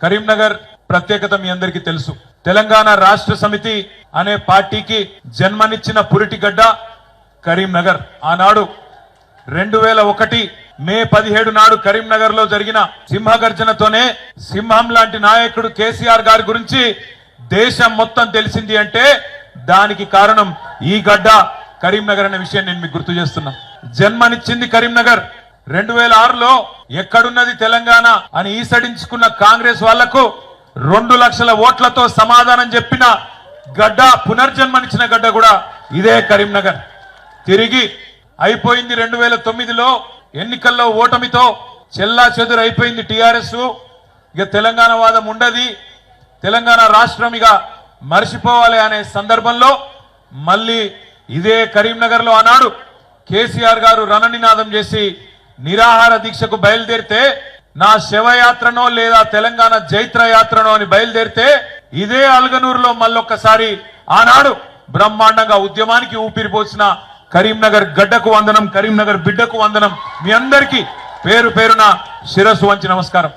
కరీంనగర్ ప్రత్యేకత మీ అందరికీ తెలుసు. తెలంగాణ రాష్ట్ర సమితి అనే పార్టీకి జన్మనిచ్చిన పురిటిగడ్డ కరీంనగర్. ఆనాడు 2001 మే 17 నాడు కరీంనగర్ లో జరిగిన సింహగర్జనతోనే సింహం లాంటి నాయకుడు కేసీఆర్ గారి గురించి దేశం మొత్తం తెలిసింది అంటే దానికి కారణం ఈ గడ్డ కరీంనగర్ అనే విషయం నేను మీకు గుర్తు చేస్తున్నా. జన్మనిచ్చింది కరీంనగర్. 2006లో ఎక్కడున్నది తెలంగాణ అని ఈసడించుకున్న కాంగ్రెస్ వాళ్లకు 2 లక్షల ఓట్లతో సమాధానం చెప్పిన గడ్డ, పునర్జన్మనిచ్చిన గడ్డ కూడా ఇదే కరీంనగర్. తిరిగి అయిపోయింది 2009లో ఎన్నికల్లో ఓటమితో చెల్లా చెదురు అయిపోయింది టిఆర్ఎస్. ఇక తెలంగాణ వాదం ఉండది, తెలంగాణ రాష్ట్రం ఇక మర్చిపోవాలి అనే సందర్భంలో మళ్ళీ ఇదే కరీంనగర్ లో ఆనాడు కేసీఆర్ గారు రణనినాదం చేసి నిరాహార దీక్షకు బయలుదేరితే, నా శవయాత్రనో లేదా తెలంగాణ జైత్ర యాత్రనో అని బయలుదేరితే ఇదే అల్గనూరులో మళ్ళొక్కసారి ఆనాడు బ్రహ్మాండంగా ఉద్యమానికి ఊపిరిపోసిన కరీంనగర్ గడ్డకు వందనం, కరీంనగర్ బిడ్డకు వందనం. మీ అందరికీ పేరు పేరున శిరస్సు వంచి నమస్కారం.